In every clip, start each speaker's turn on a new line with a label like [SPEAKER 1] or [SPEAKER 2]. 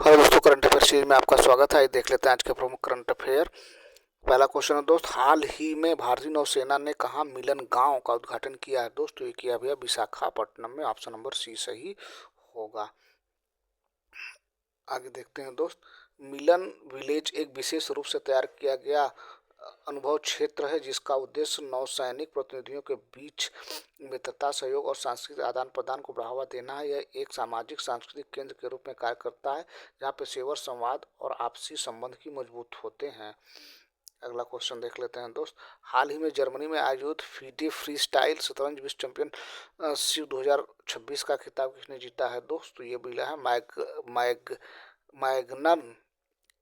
[SPEAKER 1] Hello दोस्तों, current affair series में आपका स्वागत है। आइए देख लेते हैं आज के प्रमुख करंट अफेयर। पहला क्वेश्चन है दोस्त, हाल ही में भारतीय नौसेना ने कहाँ मिलन गांव का उद्घाटन किया है? दोस्तों ये किया भैया विशाखापट्टनम में। ऑप्शन नंबर सी सही होगा। आगे देखते हैं दोस्त, मिलन विलेज एक विशेष रूप से तैयार किया गया अनुभव क्षेत्र है जिसका उद्देश्य नौसैनिक प्रतिनिधियों के बीच मित्रता, सहयोग और सांस्कृतिक आदान प्रदान को बढ़ावा देना है। यह एक सामाजिक सांस्कृतिक केंद्र के रूप में कार्य करता है जहाँ पेशेवर संवाद और आपसी संबंध की मजबूत होते हैं। अगला क्वेश्चन देख लेते हैं दोस्त, हाल ही में जर्मनी में आयोजित फीडे फ्री स्टाइल शतरंज विश्व चैंपियनशिप 2026 का खिताब किसने जीता है? दोस्त तो ये मिला है मैग्नन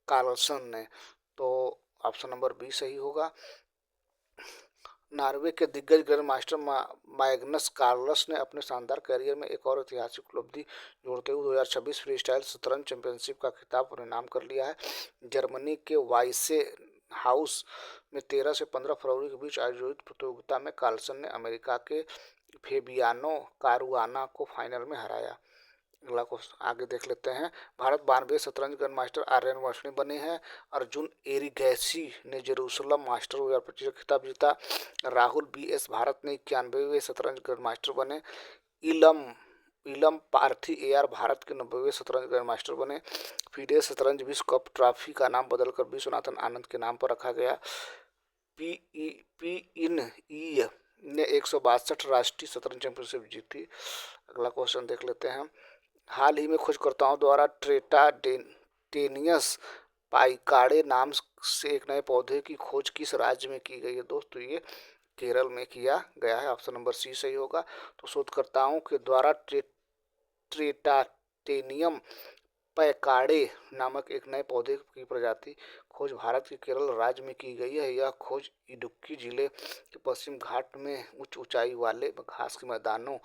[SPEAKER 1] कार्लसन ने। तो ऑप्शन नंबर बी सही होगा। नॉर्वे के दिग्गज ग्रैंड मास्टर मैग्नस कार्लस ने अपने शानदार कैरियर में एक और ऐतिहासिक उपलब्धि जोड़ते हुए 2026 फ्री स्टाइल शतरंज चैंपियनशिप का खिताब अपने नाम कर लिया है। जर्मनी के वाइसे हाउस में 13 से 15 फरवरी के बीच आयोजित प्रतियोगिता में कार्लसन ने अमेरिका के फेबियानो कारुआना को फाइनल में हराया। अगला क्वेश्चन आगे देख लेते हैं, भारत 92 शतरंज ग्रैंड मास्टर आर्यन वर्षणी बने हैं। अर्जुन एरिगैसी ने जेरूसलम मास्टर 2025 का खिताब जीता। राहुल BS भारत ने 91वें शतरंज ग्रैंड मास्टर बने। इलम इलम पार्थी AR भारत के 90वें शतरंज ग्रैंड मास्टर बने। फीडे शतरंज विश्व कप ट्रॉफी का नाम बदलकर विश्वनाथन आनंद के नाम पर रखा गया। पी इन ई ने 162 राष्ट्रीय शतरंज चैंपियनशिप जीती। अगला क्वेश्चन देख लेते हैं, हाल ही में खोजकर्ताओं द्वारा ट्रेटाटेनियस पाइकाड़े नाम से एक नए पौधे की खोज किस राज्य में की गई है? दोस्तों ये केरल में किया गया है। ऑप्शन नंबर सी सही होगा। तो शोधकर्ताओं के द्वारा ट्रेटाटेनियम पैकाड़े नामक एक नए पौधे की प्रजाति खोज भारत के केरल राज्य में की गई है। यह खोज इडुक्की जिले के पश्चिम घाट में उच्च ऊंचाई वाले घास के मैदानों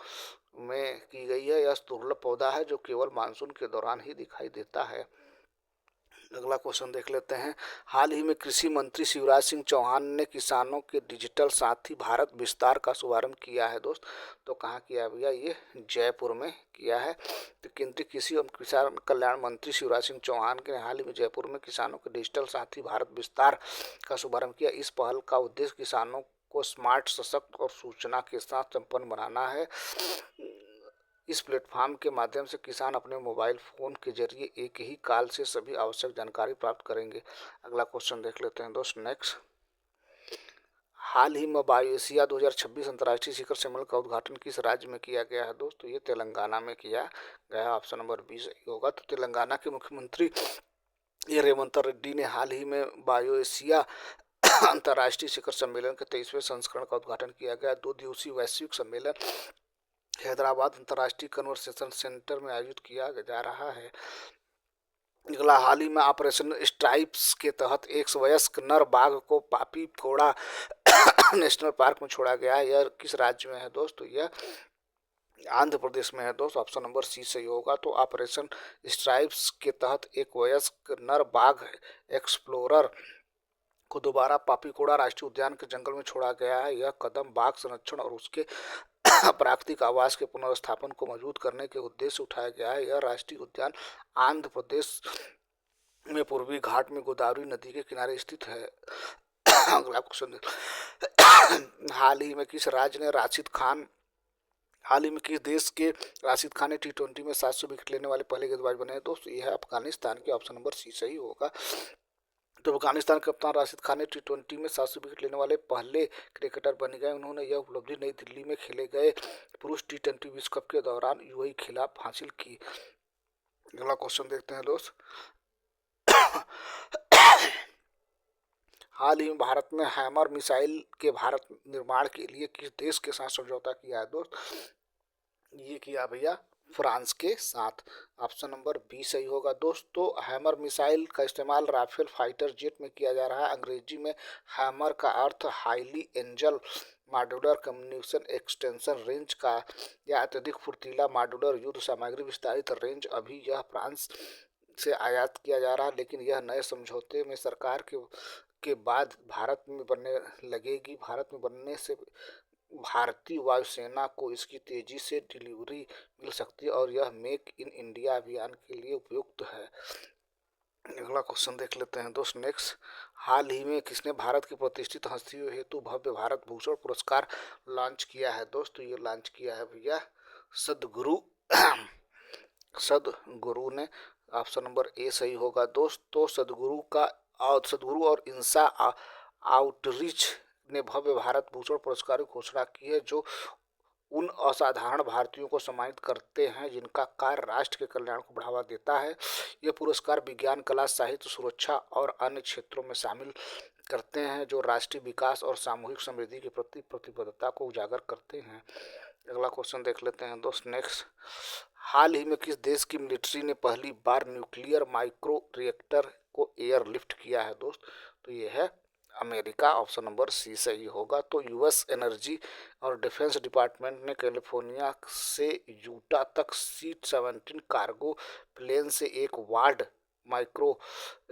[SPEAKER 1] में की गई है। यह दुर्लभ पौधा है जो केवल मानसून के दौरान ही दिखाई देता है। अगला क्वेश्चन देख लेते हैं, हाल ही में कृषि मंत्री शिवराज सिंह चौहान ने किसानों के डिजिटल साथी भारत विस्तार का शुभारंभ किया है। दोस्त तो कहाँ किया भैया? ये जयपुर में किया है। तो केंद्रीय कृषि एवं किसान कल्याण मंत्री शिवराज सिंह चौहान ने हाल ही में जयपुर में किसानों के डिजिटल साथी भारत विस्तार का शुभारंभ किया। इस पहल का उद्देश्य किसानों को स्मार्ट, सशक्त और सूचना के साथ संपन्न बनाना है। इस प्लेटफॉर्म के माध्यम से किसान अपने मोबाइल फोन के जरिए एक ही काल से सभी आवश्यक जानकारी प्राप्त करेंगे। अगला क्वेश्चन देख लेते हैं दोस्त नेक्स्ट, हाल ही में बायो एशिया 2026 अंतर्राष्ट्रीय शिखर सम्मेलन का उद्घाटन किस राज्य में किया गया है? दोस्तों ये तेलंगाना में किया गया। ऑप्शन नंबर बी सही होगा। तो तेलंगाना के मुख्यमंत्री रेवंत रेड्डी ने हाल ही में बायो एशिया अंतर्राष्ट्रीय शिखर सम्मेलन के 23वें संस्करण का उद्घाटन किया गया। 2 दिवसीय वैश्विक सम्मेलन हैदराबाद अंतर्राष्ट्रीय कन्वर्सेशन सेंटर में आयोजित किया जा रहा है। अगला, हाल ही में ऑपरेशन स्ट्राइप्स के तहत एक वयस्क नर बाघ को पापी कोड़ा नेशनल पार्क में छोड़ा गया है। यह किस राज्य में है? दोस्तों यह आंध्र प्रदेश में है। दोस्त ऑप्शन नंबर सी सही होगा। तो ऑपरेशन स्ट्राइप्स के तहत एक वयस्क नर बाघ एक्सप्लोरर को दोबारा पापीकोड़ा राष्ट्रीय उद्यान के जंगल में छोड़ा गया है। यह कदम बाघ संरक्षण और उसके प्राकृतिक आवास के पुनर्स्थापन को मजबूत करने के उद्देश्य उठाया गया है। यह राष्ट्रीय उद्यान आंध्र प्रदेश में पूर्वी घाट में गोदावरी नदी के किनारे स्थित है। अगला क्वेश्चन, हाल ही में किस राज्य ने हाल ही में किस देश के राशिद खान ने T20 में 700 विकेट लेने वाले पहले गेंदबाज बने हैं? दोस्तों यह है अफगानिस्तान के। ऑप्शन नंबर सी सही होगा। तो अफगानिस्तान के कप्तान राशिद खान ने T20 में 700 विकेट लेने वाले पहले क्रिकेटर बन गए। उन्होंने यह उपलब्धि नई दिल्ली में खेले गए पुरुष T20 विश्व कप के दौरान UAE खिलाफ हासिल की। अगला क्वेश्चन देखते हैं दोस्त, हाल ही में भारत में हैमर मिसाइल के भारत निर्माण के लिए किस देश के साथ समझौता किया है? दोस्त ये किया भैया फ्रांस के साथ। ऑप्शन नंबर बी सही होगा। दोस्तों हैमर मिसाइल का इस्तेमाल राफेल फाइटर जेट में किया जा रहा है। अंग्रेजी में हैमर का अर्थ highly angel modular communication extension range का या अत्यधिक फुर्तीला मॉड्यूलर युद्ध सामग्री विस्तारित रेंज। अभी यह फ्रांस से आयात किया जा रहा है, लेकिन यह नए समझौते में सरकार के बाद भारत में बनने लगेगी। भारत में बनने से भारतीय वायुसेना को इसकी तेजी से डिलीवरी मिल सकती है और यह मेक इन इंडिया अभियान के लिए उपयुक्त है। अगला क्वेश्चन देख लेते हैं दोस्त नेक्स्ट। हाल ही में किसने भारत की प्रतिष्ठित हस्तियों हेतु भव्य भारत भूषण पुरस्कार लॉन्च किया है दोस्त? तो ये लॉन्च किया है भैया सदगुरु सदगुरु ने। ऑप्शन नंबर ए सही होगा दोस्त। तो सदगुरु और इंसा आउटरीच ने भव्य भारत भूषण पुरस्कार की घोषणा की है, जो उन असाधारण भारतीयों को सम्मानित करते हैं जिनका कार्य राष्ट्र के कल्याण को बढ़ावा देता है। ये पुरस्कार विज्ञान, कला, साहित्य, सुरक्षा और अन्य क्षेत्रों में शामिल करते हैं जो राष्ट्रीय विकास और सामूहिक समृद्धि के प्रति प्रतिबद्धता को उजागर करते हैं। अगला क्वेश्चन देख लेते हैं दोस्त नेक्स्ट। हाल ही में किस देश की मिलिट्री ने पहली बार न्यूक्लियर माइक्रो रिएक्टर को एयरलिफ्ट किया है दोस्त? तो ये है अमेरिका। ऑप्शन नंबर सी सही होगा। तो यूएस एनर्जी और डिफेंस डिपार्टमेंट ने कैलिफोर्निया से यूटा तक C-17 कार्गो प्लेन से एक वाल्ड माइक्रो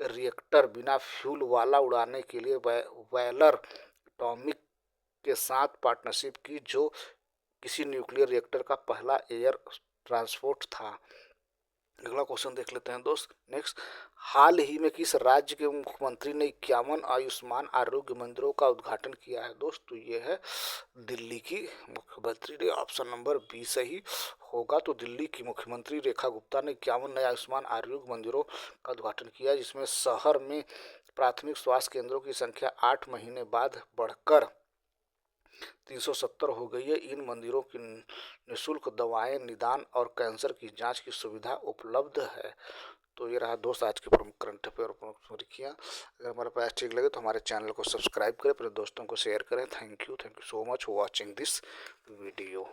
[SPEAKER 1] रिएक्टर बिना फ्यूल वाला उड़ाने के लिए वैलर एटॉमिक के साथ पार्टनरशिप की, जो किसी न्यूक्लियर रिएक्टर का पहला एयर ट्रांसपोर्ट था। अगला क्वेश्चन देख लेते हैं दोस्त नेक्स्ट। हाल ही में किस राज्य के मुख्यमंत्री ने 51 आयुष्मान आरोग्य मंदिरों का उद्घाटन किया है दोस्त? तो ये है दिल्ली की मुख्यमंत्री ने। ऑप्शन नंबर बी सही होगा। तो दिल्ली की मुख्यमंत्री रेखा गुप्ता ने 51 नए आयुष्मान आरोग्य मंदिरों का उद्घाटन किया, जिसमें शहर में प्राथमिक स्वास्थ्य केंद्रों की संख्या 8 महीने बाद बढ़कर 370 हो गई है। इन मंदिरों की निःशुल्क दवाएं, निदान और कैंसर की जांच की सुविधा उपलब्ध है। तो ये रहा दोस्त आज के प्रमुख करंट अफेयर और प्रमुख सुर्खियां। अगर हमारे पास ठीक लगे तो हमारे चैनल को सब्सक्राइब करें, अपने दोस्तों को शेयर करें। Thank you so much for watching this video.